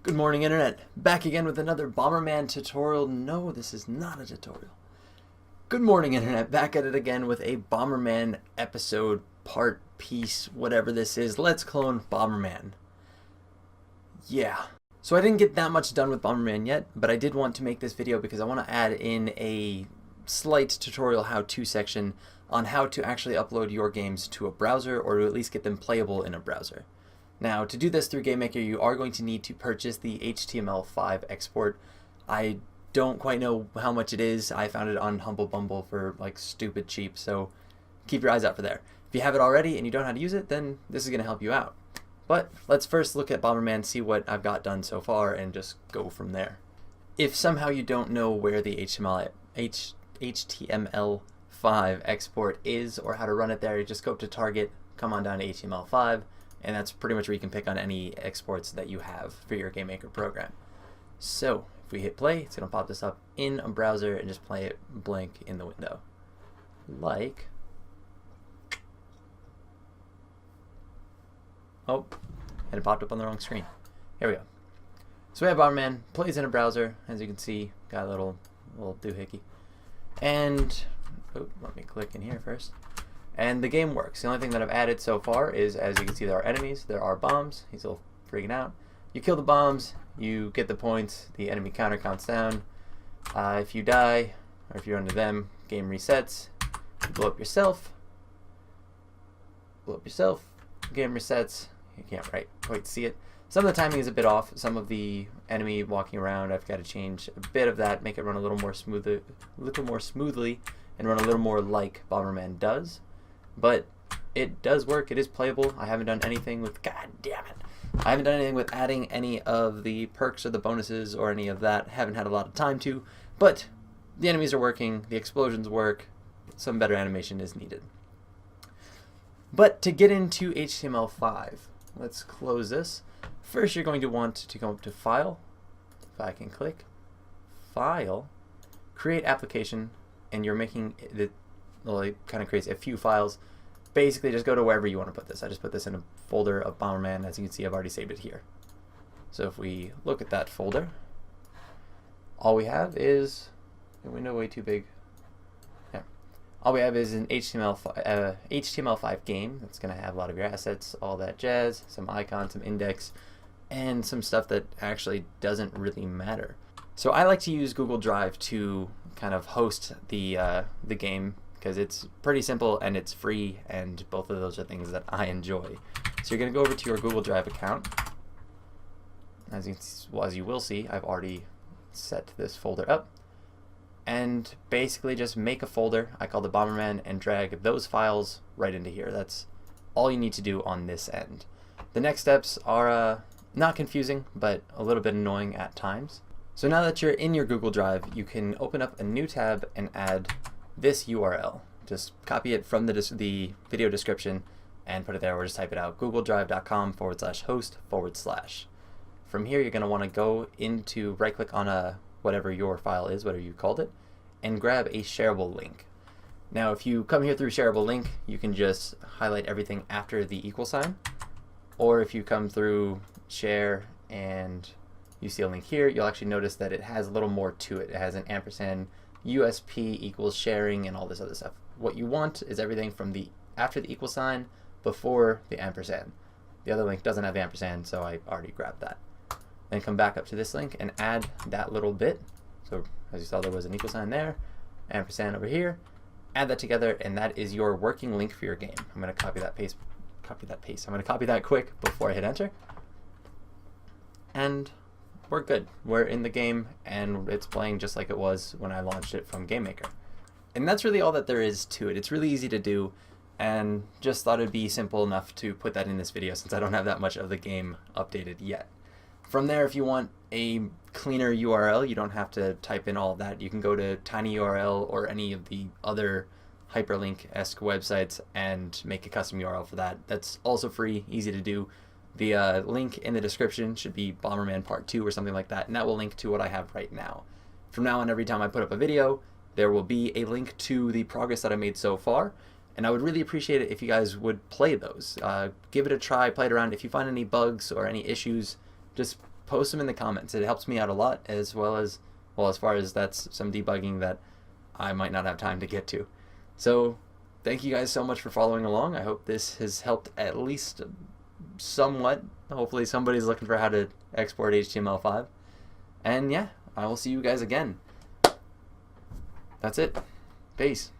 Good morning, Internet. Back again with another Bomberman tutorial. No, this is not a tutorial. Good morning, Internet. Back at it again with a Bomberman episode, part, piece, whatever this is. Let's clone Bomberman. Yeah. So I didn't get that much done with Bomberman yet, but I did want to make this video because I want to add in a slight tutorial how-to section on how to actually upload your games to a browser, or to at least get them playable in a browser. Now, to do this through GameMaker, you are going to need to purchase the HTML5 export. I don't quite know how much it is. I found it on Humble Bumble for like stupid cheap, so keep your eyes out for there. If you have it already and you don't know how to use it, then this is going to help you out. But let's first look at Bomberman, see what I've got done so far, and just go from there. If somehow you don't know where the HTML5 export is or how to run it there, you just go up to Target, come on down to HTML5, and that's pretty much where you can pick on any exports that you have for your GameMaker program. So if we hit play, it's going to pop this up in a browser and just play it blank in the window. Like, oh, and it popped up on the wrong screen. Here we go. So we have Bomberman, plays in a browser, as you can see, got a little doohickey. And, oh, let me click in here first. And the game works. The only thing that I've added so far is, as you can see, there are enemies, there are bombs. He's all freaking out. You kill the bombs, you get the points, the enemy counter counts down. If you die, or if you're under them, game resets. You blow up yourself, game resets. You can't quite see it. Some of the timing is a bit off. Some of the enemy walking around, I've got to change a bit of that, make it run a little more smoothly, and run a little more like Bomberman does. But it does work. It is playable. I haven't done anything with, god damn it, I haven't done anything with adding any of the perks or the bonuses or any of that. Haven't had a lot of time to, but the enemies are working, the explosions work, some better animation is needed. But to get into HTML5, let's close this. First, you're going to want to come up to File, if I can click, File, Create Application, and you're making it, well, it kind of creates a few files. Basically, just go to wherever you want to put this. I just put this in a folder of Bomberman. As you can see, I've already saved it here. So if we look at that folder, all we have is a window way too big. Yeah. All we have is an HTML5 game that's going to have a lot of your assets, all that jazz, some icons, some index, and some stuff that actually doesn't really matter. So I like to use Google Drive to kind of host the game, because it's pretty simple and it's free, and both of those are things that I enjoy. So you're going to go over to your Google Drive account. As you will see, I've already set this folder up. And basically just make a folder, I call it Bomberman, and drag those files right into here. That's all you need to do on this end. The next steps are not confusing, but a little bit annoying at times. So now that you're in your Google Drive, you can open up a new tab and add this URL. Just copy it from the video description and put it there, or just type it out, googledrive.com/host/. From here, you're going to want to go into, right-click on whatever your file is, whatever you called it, and grab a shareable link. Now, if you come here through shareable link, you can just highlight everything after the equal sign, or if you come through share and you see a link here, you'll actually notice that it has a little more to it. It has an ampersand, USP equals sharing, and all this other stuff. What you want is everything from after the equal sign, before the ampersand. The other link doesn't have the ampersand, so I already grabbed that. Then come back up to this link and add that little bit. So as you saw, there was an equal sign there, ampersand over here. Add that together, and that is your working link for your game. I'm going to copy that paste. I'm going to copy that quick before I hit enter. And we're good. We're in the game, and it's playing just like it was when I launched it from GameMaker. And that's really all that there is to it. It's really easy to do, and just thought it'd be simple enough to put that in this video since I don't have that much of the game updated yet. From there, if you want a cleaner URL, you don't have to type in all of that. You can go to tinyurl or any of the other hyperlink-esque websites and make a custom URL for that. That's also free, easy to do. The link in the description should be Bomberman Part 2 or something like that, and that will link to what I have right now. From now on, every time I put up a video, there will be a link to the progress that I made so far, and I would really appreciate it if you guys would play those. Give it a try, play it around. If you find any bugs or any issues, just post them in the comments. It helps me out a lot, as well as, well, as far as that's some debugging that I might not have time to get to. So thank you guys so much for following along. I hope this has helped at least somewhat. Hopefully somebody's looking for how to export HTML5. And yeah, I will see you guys again. That's it. Peace.